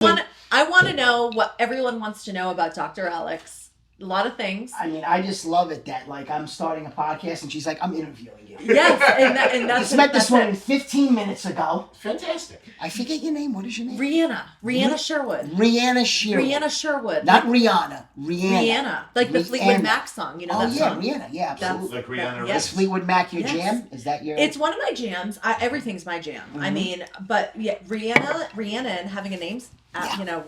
I want to know what everyone wants to know about Dr. Alex. A lot of things. I mean, I just love it that like I'm starting a podcast and she's like, I'm interviewing you. Yes, and I that's just met this woman it. 15 minutes ago. Fantastic. I forget your name. What is your name? Rihana Sherwood. Rihana Sherwood. Rihana Sherwood. Not Rihanna. Rihanna. Like the Fleetwood Mac song. You know that song? Rihanna. Yeah, absolutely. Like Rihanna. Is Fleetwood Mac your jam? Is that your... It's one of my jams. Everything's my jam. Mm-hmm. I mean, but yeah, Rihanna and having a name, you know,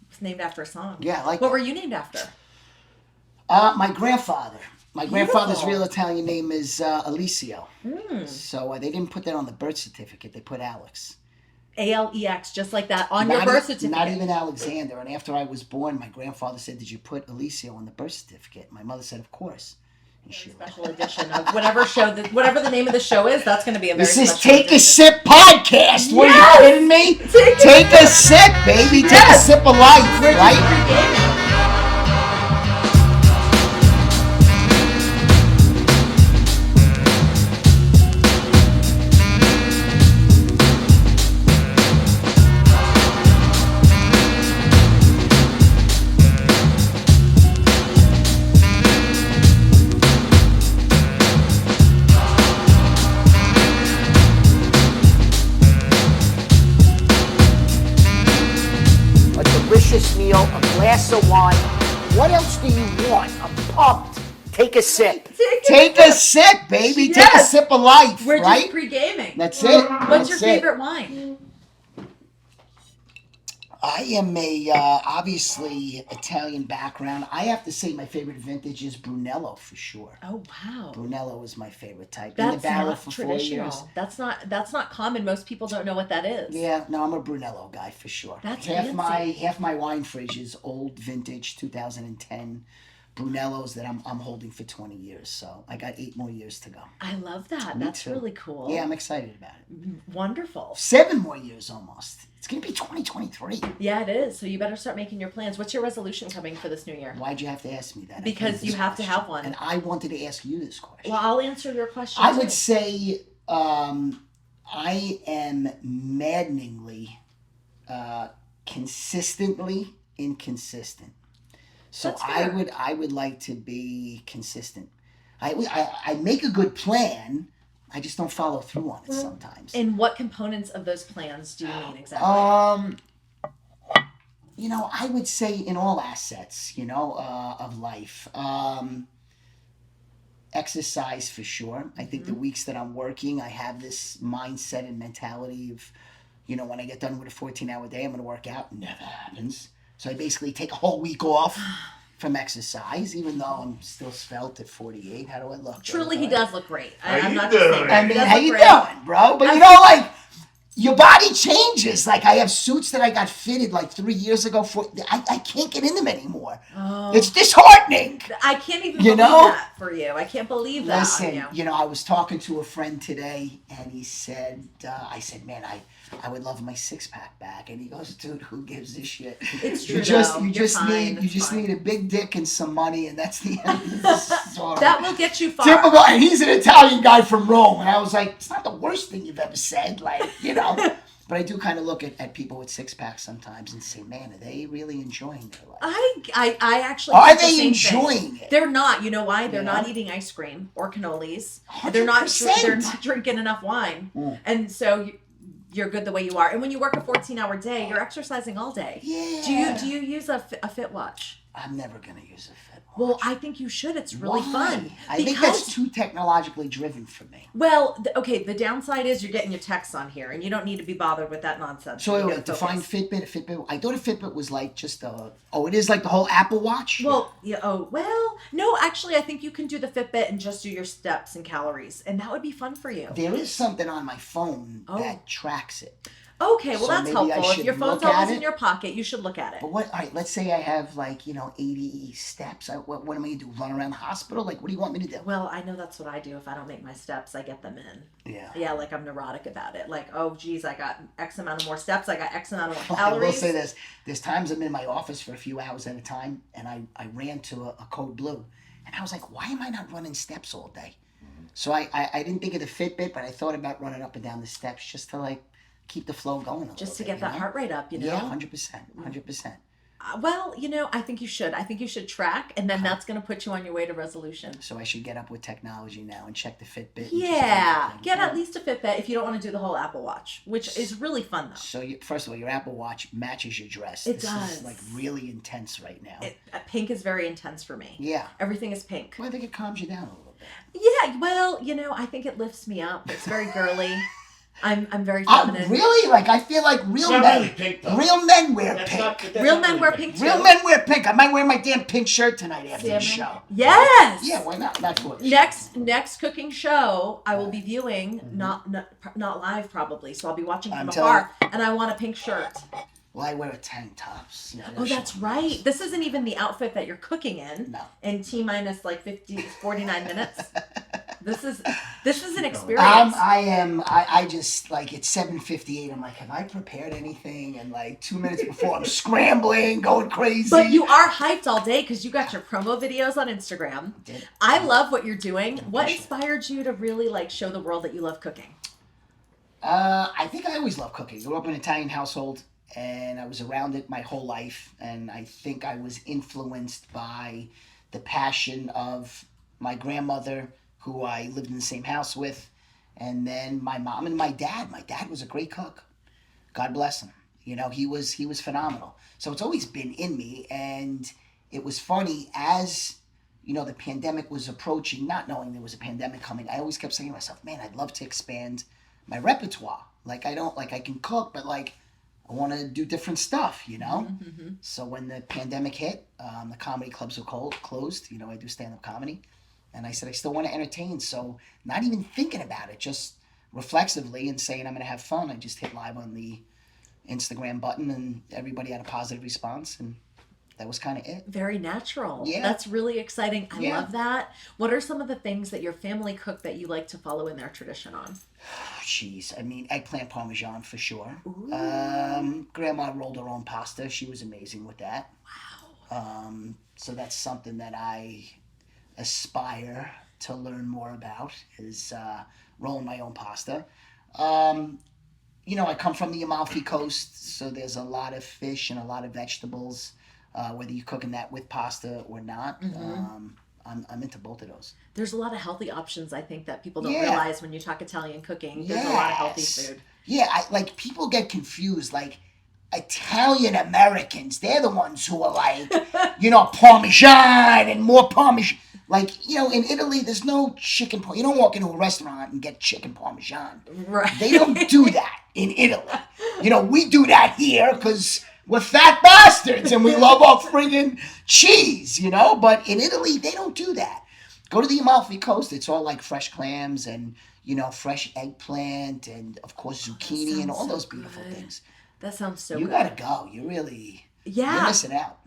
it's named after a song. Yeah, like what were you named after? My grandfather. My grandfather's real Italian name is Alicio. So they didn't put that on the birth certificate. They put Alex. Alex, just like that, on your birth certificate. Not even Alexander. And after I was born, my grandfather said, "Did you put Alicio on the birth certificate?" My mother said, "Of course." And special edition of whatever show, whatever the name of the show is, that's going to be a very special edition. This is Take a Sip podcast. What, are you kidding me? Take a sip, baby. Take a sip of life, right? Meal, a glass of wine. What else do you want? I'm pumped. Take a sip. Take a sip, baby. Yes. Take a sip of life. We're right? Just pre-gaming. That's it. What's your favorite wine? I am a obviously Italian background. I have to say my favorite vintage is Brunello for sure. Oh wow! Brunello is my favorite type. That's in the barrel not for traditional. 4 years. That's not common. Most people don't know what that is. Yeah, no, I'm a Brunello guy for sure. That's half my wine fridge is old vintage 2010 Brunellos that I'm holding for 20 years. So I got 8 more years to go. I love that. Me That's too. Really cool. Yeah, I'm excited about it. Wonderful. 7 more years almost. It's going to be 2023. Yeah, it is. So you better start making your plans. What's your resolution coming for this new year? Why'd you have to ask me that? Because you have to have one. And I wanted to ask you this question. Well, I'll answer your question. I would say I am maddeningly, consistently inconsistent. So I would like to be consistent. I make a good plan. I just don't follow through on it sometimes. And what components of those plans do you mean exactly? You know, I would say in all assets, you know, of life. Exercise for sure. I think the weeks that I'm working, I have this mindset and mentality of, you know, when I get done with a 14-hour day, I'm going to work out. Never happens. So I basically take a whole week off from exercise, even though I'm still svelte at 48. How do I look? Truly, he does look great. I'm not just saying. I mean, how you doing, bro? But you know, like, your body changes. Like, I have suits that I got fitted like 3 years ago. I can't get in them anymore. Oh. It's disheartening. I can't even believe that for you. I can't believe that. Listen, you know, I was talking to a friend today, and he said, I said, man, I would love my 6-pack back. And he goes, dude, who gives a shit? It's true. You just need a big dick and some money, and that's the end of the story. That will get you far. Typical. And he's an Italian guy from Rome, and I was like, it's not the worst thing you've ever said, like, you know. But I do kind of look at people with 6-packs sometimes and say, man, are they really enjoying their life? I actually are they enjoying it? They're not. You know why? They're not eating ice cream or cannolis. 100%. They're not drinking enough wine, and so. You're good the way you are. And when you work a 14-hour day, you're exercising all day. Yeah. Do you use a Fit Watch? I'm never going to use a Fit Watch. Well, I think you should. It's really fun. I think that's too technologically driven for me. Well, okay, the downside is you're getting your texts on here, and you don't need to be bothered with that nonsense. So wait, define Fitbit. Fitbit. I thought a Fitbit was like just it is like the whole Apple Watch? Well, yeah, no, actually, I think you can do the Fitbit and just do your steps and calories, and that would be fun for you. There is something on my phone that tracks it. Okay, well, that's helpful. If your phone's always in your pocket, you should look at it. But all right, let's say I have 80 steps. What am I going to do? Run around the hospital? Like, what do you want me to do? Well, I know that's what I do. If I don't make my steps, I get them in. Yeah. Yeah, like I'm neurotic about it. Like, oh, geez, I got X amount of more steps. I got X amount of more calories. I will say this. There's times I'm in my office for a few hours at a time, and I ran to a Code Blue. And I was like, why am I not running steps all day? So I didn't think of the Fitbit, but I thought about running up and down the steps just to keep the flow going a Just to little get bit, that heart rate up, you know? Yeah, 100%. 100%. Well, I think you should. I think you should track, and then that's going to put you on your way to resolution. So I should get up with technology now and check the Fitbit. Yeah, get at least a Fitbit if you don't want to do the whole Apple Watch, which is really fun though. So first of all, your Apple Watch matches your dress. It this does. is like really intense right now. Pink is very intense for me. Yeah. Everything is pink. Well, I think it calms you down a little bit. Yeah, well, I think it lifts me up. It's very girly. I'm very feminine. Really? Like, I feel like real men. Really pink, though. Real men wear pink. Real men wear pink too. Real men wear pink. I might wear my damn pink shirt tonight after the show. Yes. Yeah, why not? That's what. Next cooking show I will be viewing, not live probably. So I'll be watching from afar, and I want a pink shirt. Well, I wear a tank tops. Oh, that's right. This isn't even the outfit that you're cooking in. No. In T-minus like 49 minutes. This is an experience. I just, like, it's 7:58. I'm like, have I prepared anything? And like 2 minutes before, I'm scrambling, going crazy. But you are hyped all day because you got your promo videos on Instagram. I love what you're doing. What inspired you to really like show the world that you love cooking? I think I always loved cooking. I grew up in an Italian household, and I was around it my whole life. And I think I was influenced by the passion of my grandmother, who I lived in the same house with, and then my mom and my dad. My dad was a great cook. God bless him. He was phenomenal. So it's always been in me, and it was funny as the pandemic was approaching, not knowing there was a pandemic coming. I always kept saying to myself, man, I'd love to expand my repertoire. Like, I can cook, but like, I want to do different stuff, Mm-hmm. So when the pandemic hit, the comedy clubs were closed. I do stand-up comedy. And I said, I still want to entertain. So not even thinking about it, just reflexively and saying I'm going to have fun. I just hit live on the Instagram button, and everybody had a positive response. And that was kind of it. Very natural. Yeah. That's really exciting. I love that. What are some of the things that your family cooked that you like to follow in their tradition on? Jeez. I mean, eggplant parmesan for sure. Ooh. Grandma rolled her own pasta. She was amazing with that. Wow. So that's something that I aspire to learn more about, is rolling my own pasta. I come from the Amalfi Coast, so there's a lot of fish and a lot of vegetables, whether you're cooking that with pasta or not. Mm-hmm. I'm into both of those. There's a lot of healthy options, I think, that people don't realize when you talk Italian cooking. There's a lot of healthy food. Yeah, people get confused. Like, Italian Americans, they're the ones who are like, Parmesan and more Parmesan. Like, in Italy, there's no chicken. You don't walk into a restaurant and get chicken Parmesan. Right. They don't do that in Italy. We do that here because we're fat bastards and we love our friggin' cheese, But in Italy, they don't do that. Go to the Amalfi Coast. It's all like fresh clams and, fresh eggplant and, of course, zucchini and all those beautiful things. That sounds so good. You gotta go. You really... Yeah. You're missing out.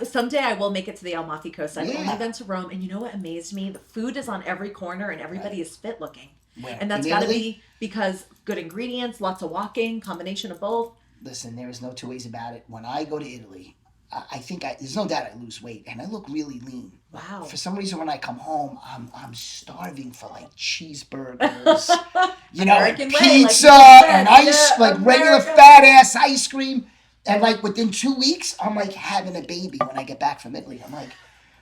Someday I will make it to the Amalfi Coast. I've only Yeah. been to Rome, and you know what amazed me? The food is on every corner, and everybody is fit looking. Where? And that's In got to Italy? be because good ingredients, lots of walking, combination of both. Listen, there is no two ways about it. When I go to Italy, I think there's no doubt I lose weight, and I look really lean. Wow. For some reason, when I come home, I'm starving for like cheeseburgers, American way, pizza, like and ice, yeah, like regular American. fat ass ice cream. And like within 2 weeks, I'm like having a baby when I get back from Italy. I'm like,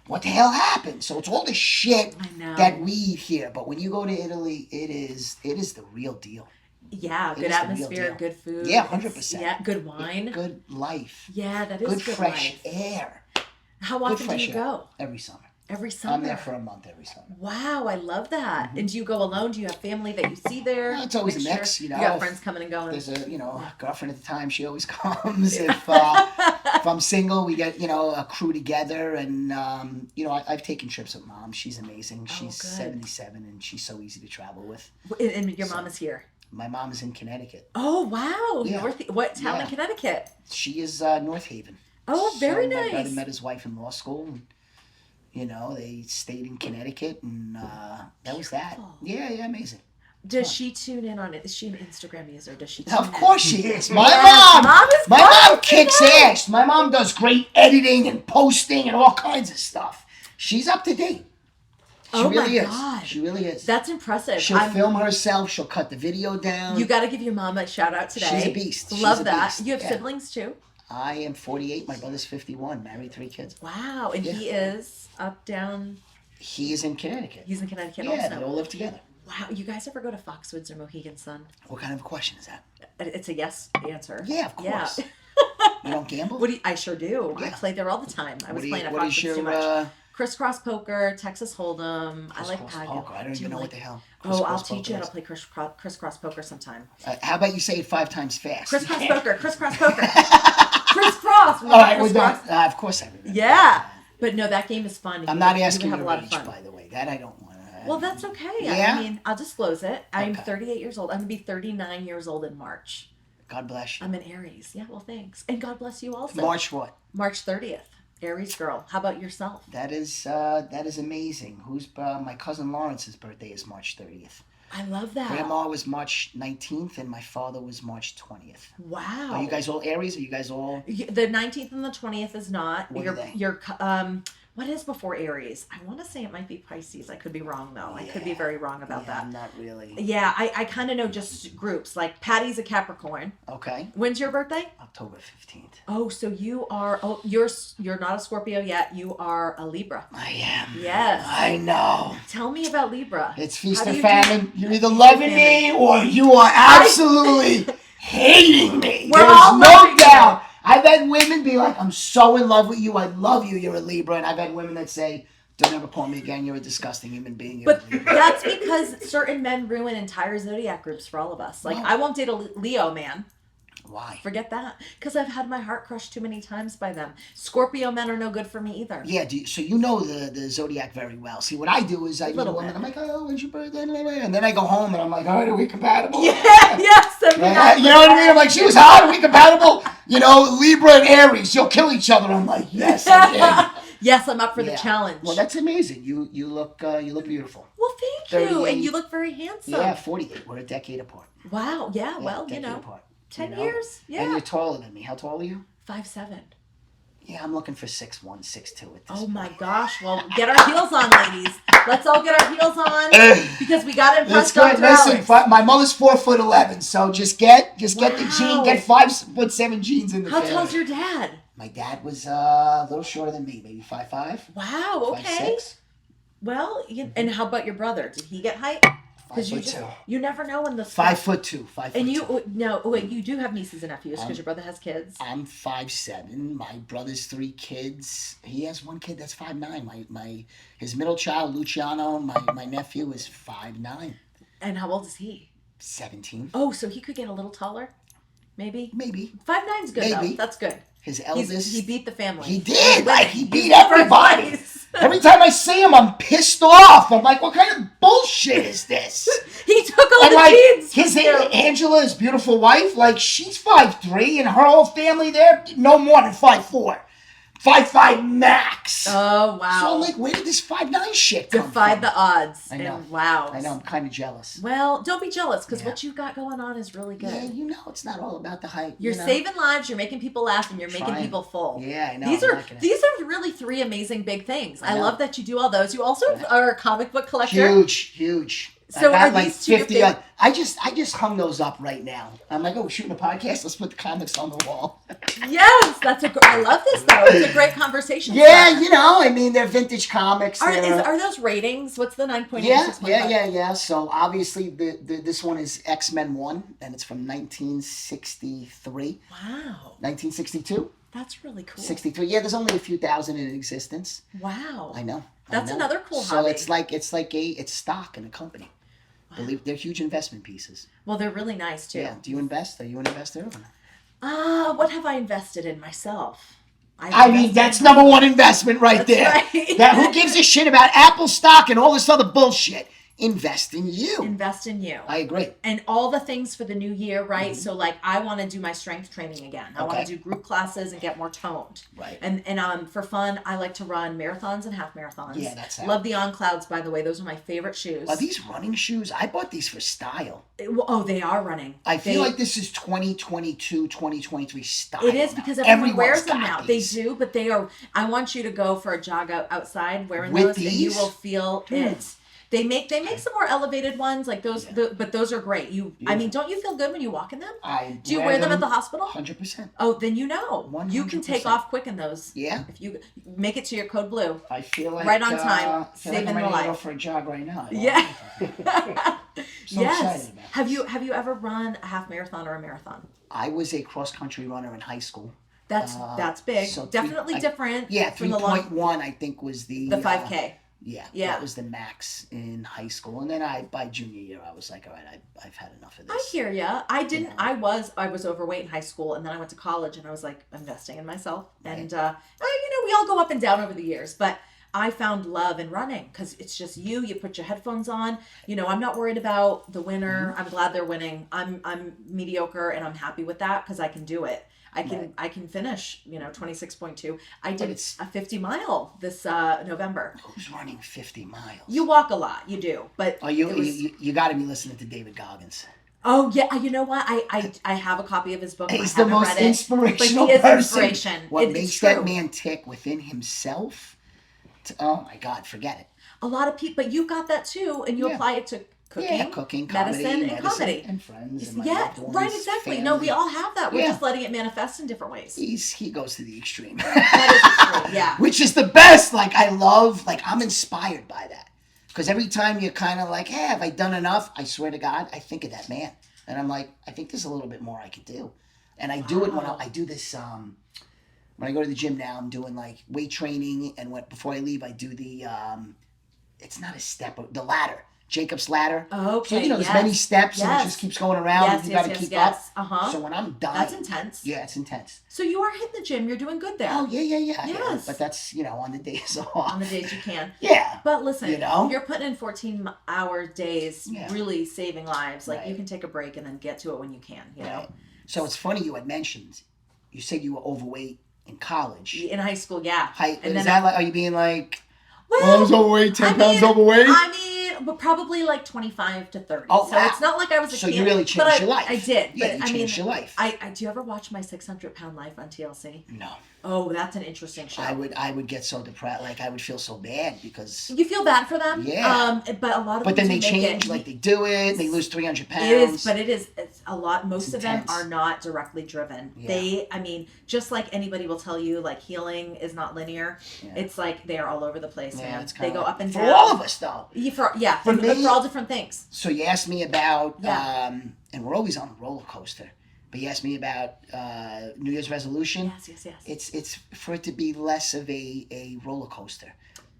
what the hell happened? So it's all the shit I know. that we eat here. But when you go to Italy, it is the real deal. Yeah, It good is the real atmosphere, deal. good food. Yeah, 100%. Yeah, good wine. Good life. Yeah, that is Good good fresh life. air. How Good often do fresh you air. go? Every summer. Every summer. I'm there for a month every summer. Wow, I love that. Mm-hmm. And do you go alone? Do you have family that you see there? Well, it's always a mix, You got friends coming and going. There's a girlfriend at the time. She always comes. If I'm single, we get a crew together, and I've taken trips with Mom. She's amazing. She's good. 77, and she's so easy to travel with. And your mom is here. My mom is in Connecticut. Oh wow! Yeah. What town in Yeah. Connecticut? She is North Haven. Oh, very My brother nice. met his wife in law school. And, they stayed in Connecticut, and that was that. Beautiful. Yeah, amazing. Does she tune in on it? Is she an Instagram user? Does she? Of course she is. My Yes, mom. is My awesome. mom kicks ass. My mom does great editing and posting and all kinds of stuff. She's up to date. Oh really my is. God. She really is. That's impressive. She'll film herself. She'll cut the video down. You got to give your mom a shout out today. She's a beast. Love that. You have siblings too? I am 48. My brother's 51. Married, 3 kids. Wow. And he is up, down? He is in Connecticut. He's in Connecticut also. also. Yeah, they all live together. Wow. You guys ever go to Foxwoods or Mohegan Sun? What kind of a question is that? It's a yes answer. Yeah, of course. Yeah. You don't gamble? I sure do. Yeah. I play there all the time. I was playing at Foxwoods too much. Crisscross poker, Texas Hold'em. I like Pago. I don't even know what the hell. I'll teach you how to play crisscross poker sometime. How about you say it 5 times fast? Crisscross poker. Crisscross poker. Crisscross. All right, we're done. Of course I remember. Yeah. But no, that game is fun. I'm not asking your age, by the way. That I don't want to. Well, that's okay. Yeah? I mean, I'll disclose it. I'm 38 years old. I'm going to be 39 years old in March. God bless you. I'm an Aries. Yeah, well, thanks. And God bless you also. March what? March 30th. Aries girl. How about yourself? That is amazing. My cousin Lawrence's birthday is March 30th. I love that. Grandma was March 19th and my father was March 20th. Wow. Are you guys all Aries? Are you guys all? The 19th and the 20th is not. What are they? What is before Aries? I want to say it might be Pisces. I could be wrong, though. I could be very wrong about that. I'm not really. Yeah, I kind of know just groups. Like Patty's a Capricorn. Okay. When's your birthday? October 15th. Oh, so you are, you're not a Scorpio yet. You are a Libra. I am. Yes. I know. Tell me about Libra. It's feast or famine. You're either loving me or you are absolutely hating me. There's no doubt. I've had women be like, I'm so in love with you. I love you. You're a Libra. And I've had women that say, don't ever call me again. You're a disgusting human being. But that's because certain men ruin entire zodiac groups for all of us. Like, I won't date a Leo man. Why? Forget that. Because I've had my heart crushed too many times by them. Scorpio men are no good for me either. Yeah, so you know the Zodiac very well. See, what I do is I meet a woman, I'm like, oh, when's your birthday? And then I go home and I'm like, all right, are we compatible? Yeah, yes. You know what I mean? I'm like, she was hot, are we compatible? You know, Libra and Aries, you'll kill each other. I'm like, yes, I am. Yes, I'm up for the challenge. Well, that's amazing. You look beautiful. Well, thank you. And you look very handsome. Yeah, 48. We're a decade apart. Wow. Yeah, well, you know. Apart. 10 years? Yeah. And you're taller than me. How tall are you? 5'7". Yeah, I'm looking for 6'1", 6'2" at this point. My gosh. Well, get our heels on, ladies. Let's all get our heels on because we got to impress Dr. Alex. My mother's 4'11", so just get the gene, get 5'7" genes in the family. How tall's your dad? My dad was a little shorter than me, maybe 5'5". Wow, okay. 5'6". Well, and how about your brother? Did he get height? 5'2". You never know when the 5'2". 5'2". And you do have nieces and nephews because your brother has kids. I'm 5'7". My brother's 3 kids. He has 1 kid that's 5'9". His middle child Luciano, my nephew, is 5'9". And how old is he? 17. Oh, so he could get a little taller, maybe. 5'9" is good. Though. That's good. His eldest. He beat the family. He did. He beat everybody. Every time I see him, I'm pissed off. I'm like, what kind of bullshit is this? He took all the kids. His Angela, his beautiful wife, she's 5'3", and her whole family there, no more than 5'4". 5'5" max. Oh, wow. So I'm like, where did this 5'9" shit come Defied from? the odds. I know. And wow. I know. I'm kind of jealous. Well, don't be jealous because what you've got going on is really good. Yeah, it's not all about the height. You're saving lives. You're making people laugh, and you're making people full. Yeah, I know. These are really 3 amazing big things. I love that you do all those. You also are a comic book collector. Huge. So I are got these 50 I just hung those up right now. I'm like, we're shooting a podcast. Let's put the comics on the wall. Yes, I love this though. It's a great conversation. Yeah, I mean, they're vintage comics. Are those ratings? What's the 9.8? Yeah. So obviously, this one is X-Men 1, and it's from 1963. Wow. 1962. That's really cool. 63. Yeah, there's only a few thousand in existence. Wow. I know. That's another cool hobby. So it's stock in a company. Wow. They're huge investment pieces. Well, they're really nice too. Yeah. Do you invest? Are you an investor? What have I invested in myself? I mean, that's number one investment right there. Right. Who gives a shit about Apple stock and all this other bullshit? invest in you. Invest in you. I agree. And all the things for the new year, right? So like I want to do my strength training again. I want to do group classes and get more toned. Right. And for fun, I like to run marathons and half marathons. Yeah, that's how. Love the On Clouds, by the way. Those are my favorite shoes. Are these running shoes? I bought these for style. They are running. I feel like this is 2022, 2023 style. It is because everyone wears them now. These. They do, but they are. I want you to go for a jog outside wearing With those, these? and you will feel it. They make some more elevated ones like those, but those are great. I mean, don't you feel good when you walk in them? Do you wear them at the hospital? 100%. Oh, then you know. 100%. You can take off quick in those. Yeah. If you make it to your code blue. I feel like right on time, saving I'm the ready life. to go for a jog right now. Yeah. So yes. excited about Have you ever run a half marathon or a marathon? I was a cross country runner in high school. That's big. So definitely different. Yeah, from the 3.1 I think was the 5K. Yeah, that was the max in high school, and then by junior year I was like, all right, I've had enough of this. I hear ya. I didn't. I was overweight in high school, and then I went to college, and I was like investing in myself. Right. And we all go up and down over the years, but I found love in running because it's just you. You put your headphones on. I'm not worried about the winner. Mm-hmm. I'm glad they're winning. I'm mediocre, and I'm happy with that because I can do it. I can finish, 26.2. I did a 50 mile this November. Who's running 50 miles? You walk a lot, you do, but you got to be listening to David Goggins. Oh yeah, you know what? I have a copy of his book. He's the most inspirational person. What makes that man tick within himself? Oh my God, forget it. A lot of people, but you got that too, and you apply it to cooking, medicine, and comedy, and friends. And right, exactly. Family. No, we all have that. We're just letting it manifest in different ways. He goes to the extreme. That is extreme, yeah. Which is the best. I'm inspired by that. Because every time you're kind of like, hey, have I done enough? I swear to God, I think of that man. And I'm like, I think there's a little bit more I could do. And I do it when I do this, when I go to the gym now, I'm doing like weight training. And before I leave, I do the, it's not a step, the ladder. Jacob's ladder. Oh, okay. So, there's many steps and it just keeps going around and you got to keep up. Uh-huh. So when I'm done. That's intense. Yeah, it's intense. So you are hitting the gym. You're doing good there. Oh, yeah. Yes. Yeah. But that's, on the days off. On the days you can. Yeah. But listen, you're putting in 14-hour days, really saving lives. Like you can take a break and then get to it when you can, you know? So it's funny you had mentioned, you said you were overweight in college. In high school, yeah. Are you being like, well, I was overweight, 10 pounds overweight? But probably like 25 to 30. Oh, so it's not like I was a kid. So you really changed your life. I did. Yeah, you changed your life. Do you ever watch My 600-Pound Life on TLC? No. Oh, that's an interesting show. I would get so depressed. Like, I would feel so bad because... You feel bad for them? Yeah. But a lot of But then they change. Like, they do it. They lose 300 pounds. It's a lot. Most of them are not directly driven. Yeah. Just like anybody will tell you, like, healing is not linear. Yeah. It's like they're all over the place, man. They go up and down. For all of us, though. For all different things. So you asked me about... and we're always on a roller coaster. But you asked me about New Year's resolution. Yes. It's for it to be less of a roller coaster.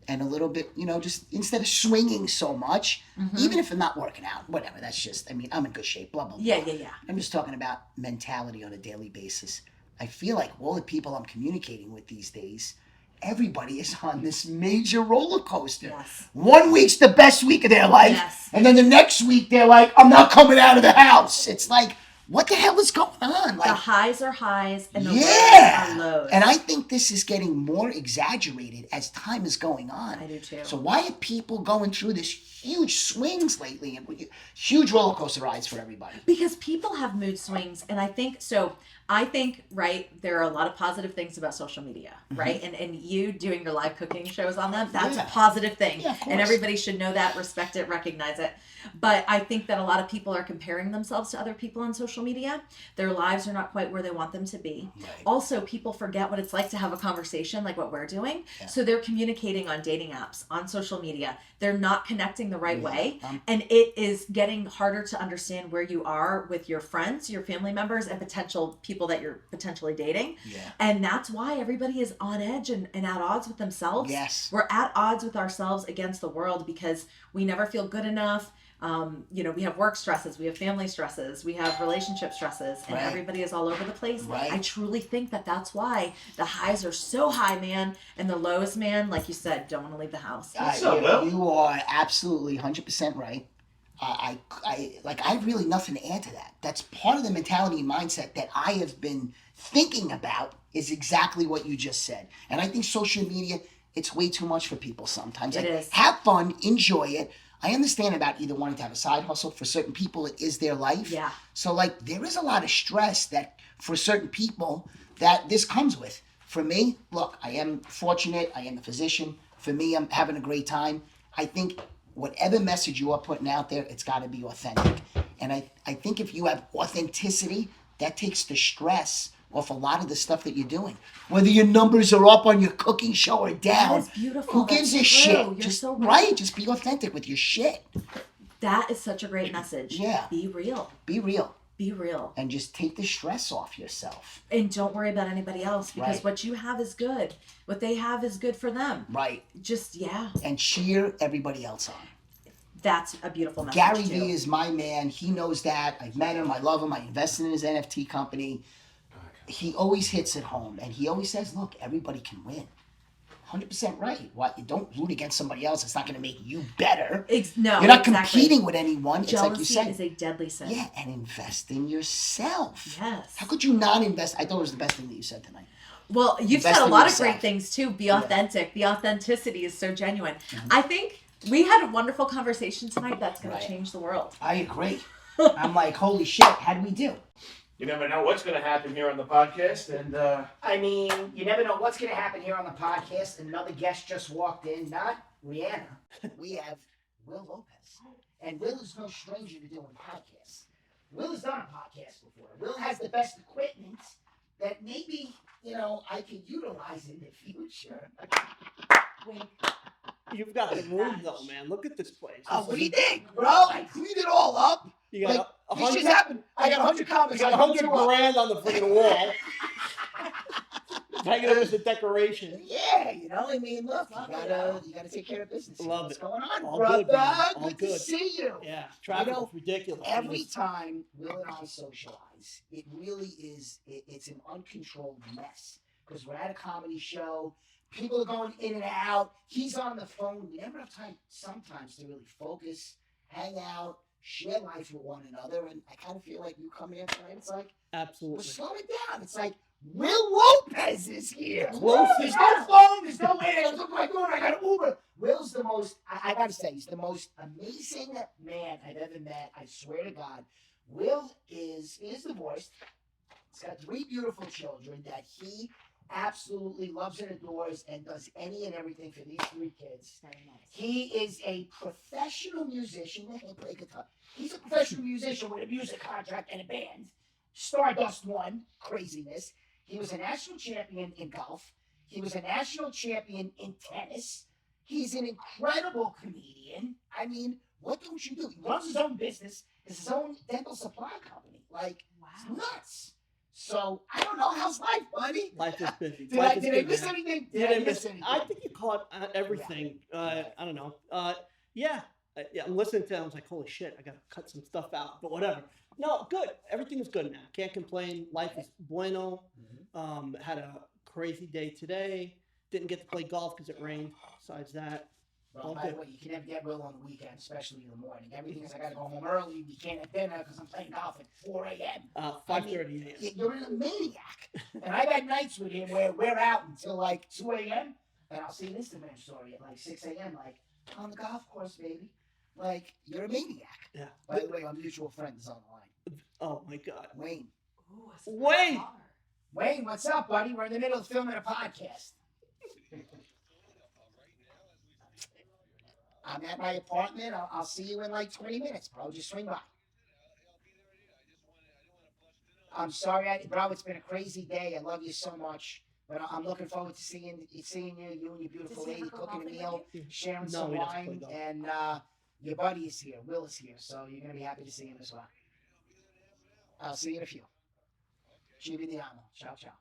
And a little bit, just instead of swinging so much, even if I'm not working out, whatever, that's just, I'm in good shape, blah, blah, blah. Yeah. I'm just talking about mentality on a daily basis. I feel like all the people I'm communicating with these days, everybody is on this major roller coaster. Yes. 1 week's the best week of their life. Yes. And then the next week, they're like, I'm not coming out of the house. It's like, what the hell is going on? Like, the highs are highs and the lows are lows. And I think this is getting more exaggerated as time is going on. I do too. So why are people going through this huge swings lately and huge roller coaster rides for everybody? Because people have mood swings, and I think right, there are a lot of positive things about social media, right? And you doing your live cooking shows on them, that's a positive thing. Yeah, of course. And everybody should know that, respect it, recognize it. But I think that a lot of people are comparing themselves to other people on social media. Their lives are not quite where they want them to be. Right. Also, people forget what it's like to have a conversation like what we're doing. Yeah. So they're communicating on dating apps, on social media. They're not connecting the right way. And it is getting harder to understand where you are with your friends, your family members, and potential people that you're potentially dating. Yeah. And that's why everybody is on edge and at odds with themselves. Yes. We're at odds with ourselves against the world because we never feel good enough. We have work stresses, we have family stresses, we have relationship stresses, and Right. everybody is all over the place. Right. I truly think that that's why the highs are so high, man, and the lows, man, like you said, don't want to leave the house. You are absolutely 100% right. I have really nothing to add to that. That's part of the mentality and mindset that I have been thinking about is exactly what you just said. And I think social media, it's way too much for people sometimes. It is. Have fun, enjoy it. I understand about either wanting to have a side hustle. For certain people, it is their life. Yeah. So, there is a lot of stress that for certain people that this comes with. For me, look, I am fortunate. I am a physician. For me, I'm having a great time. I think whatever message you are putting out there, it's got to be authentic. And I think if you have authenticity, that takes the stress off a lot of the stuff that you're doing. Whether your numbers are up on your cooking show or down. That is beautiful. Who gives a shit? Just so right. Just be authentic with your shit. That is such a great message. Yeah. Be real. Be real. Be real. And just take the stress off yourself. And don't worry about anybody else because what you have is good. What they have is good for them. Right. Just, yeah. And cheer everybody else on. That's a beautiful message. Gary Vee is my man. He knows that. I've met him. I love him. I invested in his NFT company. He always hits it home. And he always says, look, everybody can win. 100% right. What? You don't root against somebody else. It's not going to make you better. No, you're not competing with anyone. Jealousy it's like you said. Is a deadly sin. Yeah, and invest in yourself. Yes. How could you not invest? I thought it was the best thing that you said tonight. Well, you've said a lot of great things too. Be authentic. The authenticity is so genuine. Mm-hmm. I think we had a wonderful conversation tonight that's going to change the world. I agree. I'm like, holy shit, how do we do? You never know what's going to happen here on the podcast, and you never know what's going to happen here on the podcast. Another guest just walked in, not Rihana. We have Will Lopez, and Will is no stranger to doing podcasts. Will has done a podcast before. Will has the best equipment that maybe I could utilize in the future. You've got the room though, man. Look at this place. Oh, what do you think, bro? I cleaned it all up. You got this just happened. I got 100 comments. You got 100 grand on the freaking wall. Hanging up as a decoration. Yeah, look, you gotta take care of business. Love What's it. going on, all brother? Good, man. All good to see you. Yeah, traffic is ridiculous. Every time Will and I socialize, it really is. It's an uncontrolled mess because we're at a comedy show. People are going in and out. He's on the phone. We never have time sometimes to really focus, hang out, share life with one another. And I kind of feel like you come here tonight, it's like, absolutely. we're slowing down. It's like, Will Lopez is here. There's no phone. There's no way. Look what I'm doing. I got an Uber. Will's the most, I got to say, he's the most amazing man I've ever met. I swear to God. Will is divorced. He's got 3 beautiful children that he absolutely loves and adores and does any and everything for these 3 kids. Very nice. He is a professional musician. He play guitar. He's a professional musician with a music contract and a band. Stardust won. Craziness. He was a national champion in golf. He was a national champion in tennis. He's an incredible comedian. I mean, what don't you do? He runs his own business. It's his own dental supply company. Like, It's nuts. So, I don't know. How's life, buddy? Life is busy. Did I miss anything? Did I miss anything? I think you caught everything. I don't know. Yeah, I'm listening to it. I was like, holy shit, I got to cut some stuff out. But whatever. No, good. Everything is good now. Can't complain. Life is bueno. Had a crazy day today. Didn't get to play golf because it rained. Besides that, Well, by the way, you can never get Will on the weekend, especially in the morning. Everything is I got to go home early. We can't have dinner because I'm playing golf at 4 a.m. 5:30 a.m. You're a maniac. And I've had nights with him where we're out until like 2 a.m. And I'll see an Instagram story at like 6 a.m. like, on the golf course, baby. Like, you're a maniac. Yeah. By the way, our mutual friend is on the line. Oh, my God. Wayne. Ooh, Wayne! Wayne, what's up, buddy? We're in the middle of filming a podcast. I'm at my apartment. I'll see you in like 20 minutes, bro. Just swing by. I'm sorry, bro. It's been a crazy day. I love you so much. But I'm looking forward to seeing you and your beautiful lady cooking a meal, sharing some wine, and your buddy is here. Will is here, so you're gonna be happy to see him as well. I'll see you in a few. Ci vediamo. Ciao, ciao.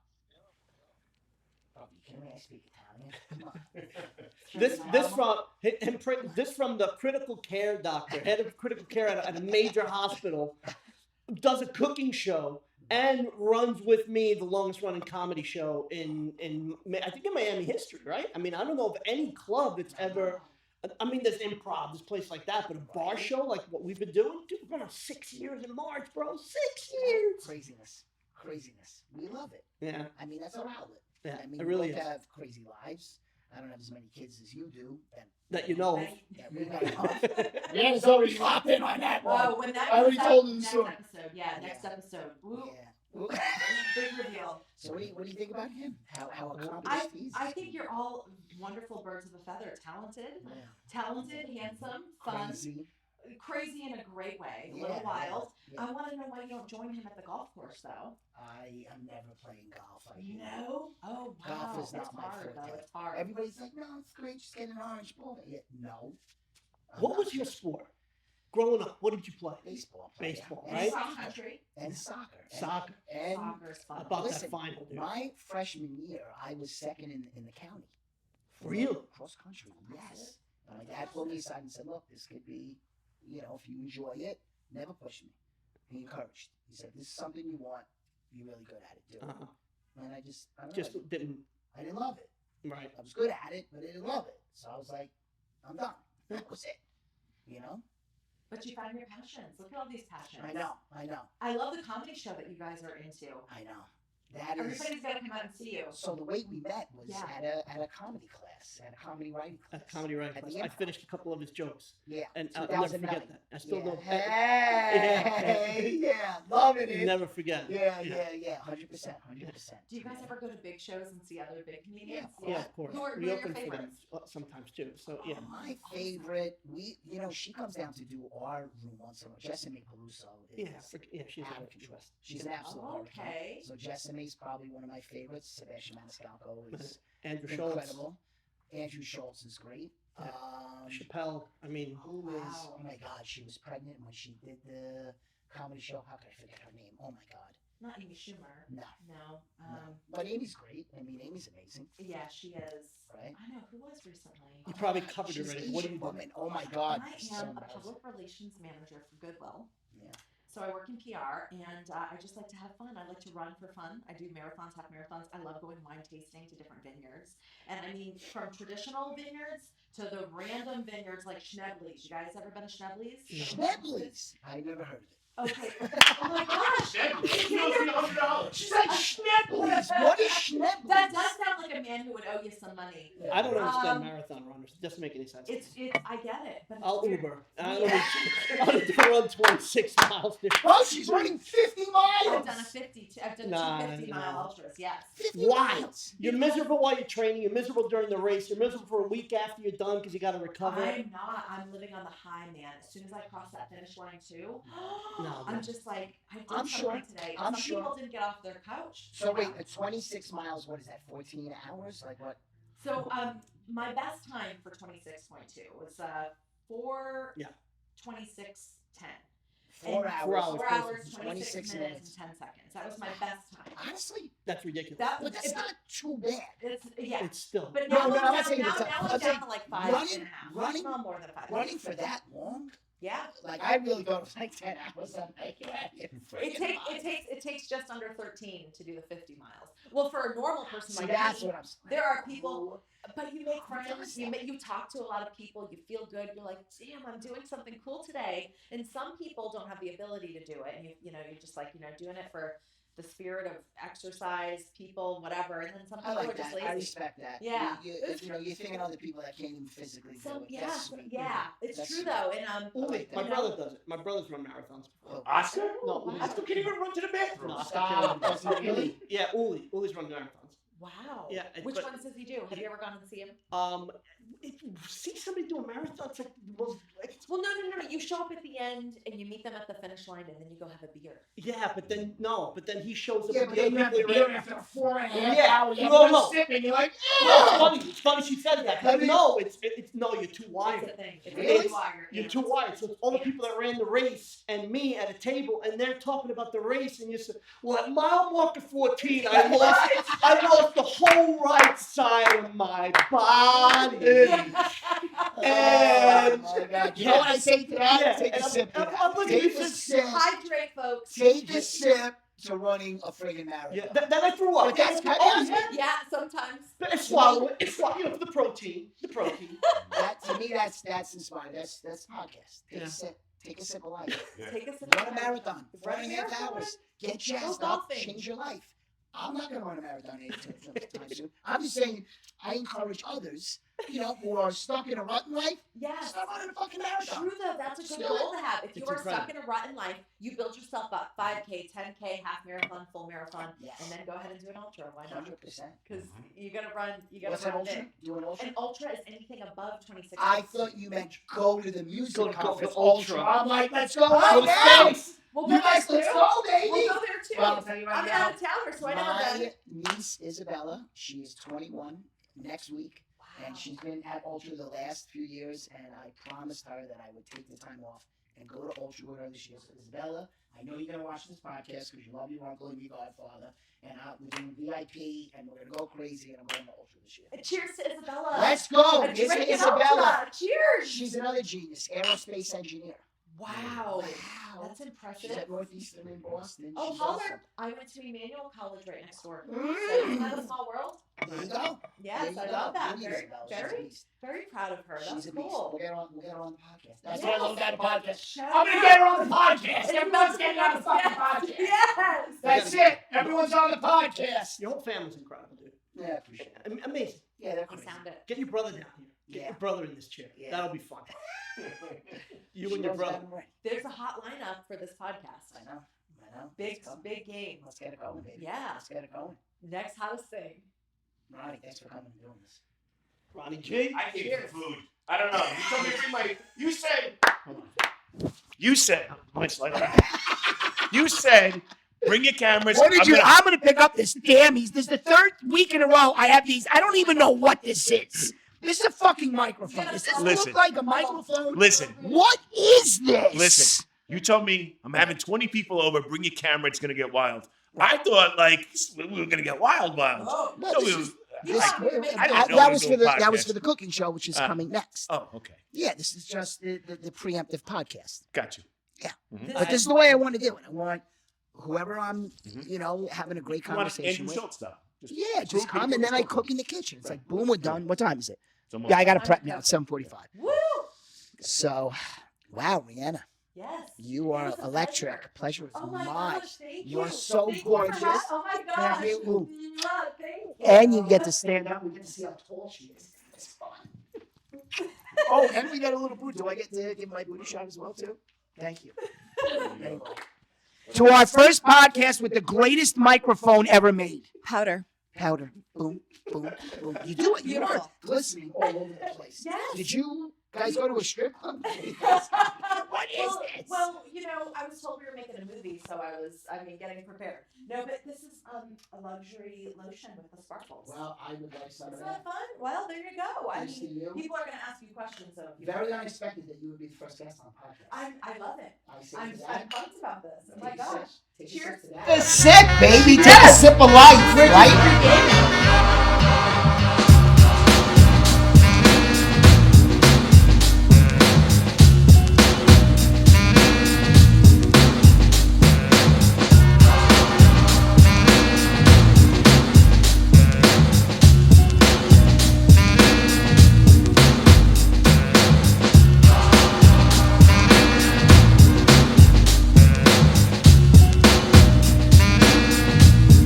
Can I speak Italian? Come on. This from the critical care doctor, head of critical care at a major hospital, does a cooking show and runs with me the longest running comedy show in I think in Miami history, right? I mean, I don't know of any club that's ever. I mean, there's improv, there's place like that, but a bar show like what we've been doing, dude, we're going on 6 years in March, bro. 6 years. Craziness. We love it. Yeah. I mean, that's our outlet. Yeah, I mean, it really we both is. have crazy lives. I don't have as many kids as you do. That you know of. Yeah, we know of. Rihanna's already hopped in on that one. Oh, when that I already comes told out, him the next story. episode. Yeah, next episode. Woo. Yeah. Big reveal. So what do you think about him? How accomplished he is? I think you're all wonderful birds of a feather. Talented, handsome, fun, crazy in a great way. A little wild. Yeah. I want to know why you don't join him at the golf course, though. I am never playing golf. No? Oh, wow. Golf is not it's my hard, forte. though. It's hard. Everybody's like, no, it's great. Just get an orange ball. Yeah, no. What was your sport? Growing up, what did you play? Baseball. Baseball, And right? cross country. And soccer. Soccer. And Soccer's fun. About listen, that final, dude. my freshman year, I was second in the county. Really? Cross country, yes. And my dad pulled me aside and said, look, this could be, if you enjoy it, never push me. He encouraged. He said, this is something you want. You're really good at it. Do it. Uh-huh. And I just Didn't. I didn't love it. Right. I was good at it, but I didn't love it. So I was like, I'm done. That was it. But you found your passions. Look at all these passions. I know. I love the comedy show that you guys are into. I know. That is. Everybody's got to come out and see you. So the way we met was Yeah. at a comedy class, at a comedy writing class. At comedy writing At class. the I Improv. finished a couple of his jokes. Yeah. And I'll never 2009. forget that. I still don't. Hey, yeah, loving it. Never forget. Yeah, 100%. Do you guys ever go to big shows and see other big comedians? Yeah, of course. Who are We your open for them favorites? sometimes too. So yeah. My favorite, she comes down to do our room once in a while. Jessamy Peluso is She's out a of control. She's an absolute hurricane. Okay. So Jessamy's probably one of my favorites. Sebastian Maniscalco is Andrew Schultz, incredible. Andrew Schultz is great. Chappelle. I mean, Who is? Oh my God, she was pregnant when she did the comedy show. How could I forget her name? Oh my God. Not Amy Schumer. No. No. But Amy's great. I mean, Amy's amazing. Yeah, she is. Right. I know who was recently. you probably covered She's it already. Asian What do you do? woman. Oh my God. I so am a embarrassing. public relations manager for Goodwill. Yeah. So I work in PR, and I just like to have fun. I like to run for fun. I do marathons, half marathons. I love going wine tasting to different vineyards. And I mean, from traditional vineyards to the random vineyards like Schnebley's. You guys ever been to Schnebley's? Schnebley's. I never heard of it. Okay. Oh my gosh. $300. She's like Schnebley's. What is Schnebley's? That does sound like a man who would owe you some money. I don't understand marathon runners. It doesn't make any sense. It's I get it, but it's I'll weird. Uber. I don't need to run 26 miles. Oh, she's running 50 miles. I've done a 50. I've done two 50-mile ultras. Yes. 50 Why? miles. You're miserable while you're training. You're miserable during the race. You're miserable for a week after you're done because you got to recover. I'm not. I'm living on the high, man. As soon as I cross that finish line, too, No, I'm man. just like, I did I'm something sure. today. I'm Some sure. people didn't get off their couch. So wait, 26 miles. What is that? 14 hours? Like what? So my best time for 26.2 was 4:26:10. 4 And hours. 4 hours, 26 26 minutes, and 10 seconds. That was my best time. Honestly, That's ridiculous. but that's not too bad. Yeah. It's still. But No, now, no, I'm I'm down, saying now, it's a- now I'm I'm saying down to like 5 running- and a half. running- Well, more than 5. Running for that long? Yeah. Like I really thought it was like 10 hours. I'm like, It takes just under 13 to do the 50 miles. Well, for a normal person See, like that's me, what I'm saying. there are people, but you make Who does friends. You talk to a lot of people. You feel good. You're like, damn, I'm doing something cool today. And some people don't have the ability to do it, and you're just like doing it for the spirit of exercise, people, whatever. And then some I people like are just that. lazy. I respect that. Yeah. You're thinking of the people that can't even physically So do it. yeah, That's sweet. it's That's true sweet. though. And Uli, that. my brother does it. My brother's run marathons before. Oscar? No, Uli. Oscar can't even run to the bathroom. No, Stop. Does he really? Yeah, Uli's run marathons. wow. Yeah, Which but- ones does he do? Have you ever gone and see him? see somebody do a marathon. It's like the most. Well, no. You show up at the end and you meet them at the finish line, and then you go have a beer. Yeah, but then he shows up. Yeah, but then you have to be after 4.5 hours. No. Sipping, you're like, It's funny she said that. But no, it's no, you're too wired. That's the thing. Really? You're too wired. So it's all the people that ran the race and me at a table, and they're talking about the race, and you said, well, at mile marker 14, I lost the whole right side of my body. And oh my God. You know what I say to that? Yeah, Take a sip. Take a sip. Hydrate, folks. Take a sip to running a friggin' marathon. Yeah, then I threw up. But that's Yeah, sometimes. And swallow it. It's swallow, for the protein. That, to me, that's inspiring. That's podcast. Take a sip. Take a sip of life. Take a sip. Run a marathon. 4.5 hours. Get jazzed up. Change your life. I'm not going to run a marathon anytime soon. I'm just saying, I encourage others, who are stuck in a rut in life. Yes. Start running a fucking marathon. True though, that's a good goal to have. If you are stuck in a rut in life, you build yourself up 5K, 10K, half marathon, full marathon, and then go ahead and do an ultra. Why not? 100%. Because you gotta run. What's an ultra? Do an ultra? An ultra is anything above 26. I thought you meant go to the music Go conference. to ultra. I'm like, let's go Go right to now. States. We'll You go there guys, too. let's go, baby. We'll go there too. Well, I'll tell you right I'm now, out of towner, so I never my been. niece Isabella, she is 21 next week, and she's been at Ultra the last few years, and I promised her that I would take the time off and go to Ultra with her this year. So Isabella, I know you're gonna watch this podcast because you love your uncle and your godfather, and we're doing VIP, and we're gonna go crazy, and I'm going to Ultra this year. Cheers to Isabella. Let's go, A it's drink in Isabella. Ultra. Cheers. She's another genius, aerospace engineer. Wow. That's impressive. She's at Northeastern in Boston. Oh, She's holler. awesome. I went to Emmanuel College right next door. So isn't that a small world? There you go. Yes, There you I go. love that. Look at Very, Isabella. She's a very, beast. very proud of her. She's That's a beast. cool. We'll get her on the podcast. That's Yes. why I love that podcast. Shout I'm gonna out. get her on the podcast. Everyone's getting on the fucking podcast. Yes. That's it. Everyone's on the podcast. Your whole family's incredible, dude. Yeah, I appreciate it. Amazing. Yeah, they're You crazy. sound it. Get your brother down here. Get Yeah. your brother in this chair. Yeah. That'll be fun. You She and your knows brother. that right. There's a hot lineup for this podcast. I know. Big, Let's go. big game. Let's get it going, baby. Yeah. Let's get it going. Next hottest thing. Ronnie, thanks for coming and doing this. Ronnie G. I came for food. I don't know. You told me to bring my. You said. You said. Bring your cameras. I'm gonna pick up this This is the third week in a row I have these. I don't even know what this is. This is a fucking microphone. Does this Listen. look like a microphone? Listen. What is this? Listen. You told me I'm having 20 people over. Bring your camera. It's gonna get wild. I thought like we were gonna get wild. No, No, this we is- were- This, I didn't know that we was were for doing the that was podcast. for the cooking show, which is coming next. Oh, okay. Yeah, this is just the preemptive podcast. Got you. But this is the way I want to do it. I want whoever I'm, having a great You want conversation Andrew with. Schultz stuff. Just come and then I cook in the kitchen. It's like boom, we're done. What time is it? It's almost- Yeah, I got to prep now. It's 7:45. Woo! So, wow, Rihana, Yes. you are It was a electric. Pleasure is Oh my mine. gosh, thank You are you. so Thank you for gorgeous. that. Oh my gosh. Thank you. Mwah, thank you. And you get to stand up. We get to see how tall she is. It's fun. Oh, and we got a little boot. Do I get to give my booty shot as well, too? Thank you. Anyway. To our first podcast with the greatest microphone ever made. Powder. Powder. Boom, boom, boom. You do it. You are Beautiful. glistening all over the place. Yes. Did you guys go to a strip club? What is this? Well, I was told we were making a movie, so getting prepared. No, but this is a luxury lotion with the sparkles. Well, I would like some of Isn't that. that fun? Well, there you go. Nice to you. People are going to ask you questions, so Very unexpected that you would be the first guest on the podcast. I love it. I say I'm to that. pumped about this. Oh my Take a sip. gosh. Take a Cheers. sip to that. Take a sip, baby. Take a sip of life, right?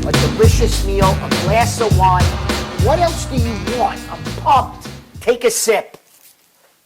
A delicious meal, a glass of wine. What else do you want? I'm pumped. Take a sip.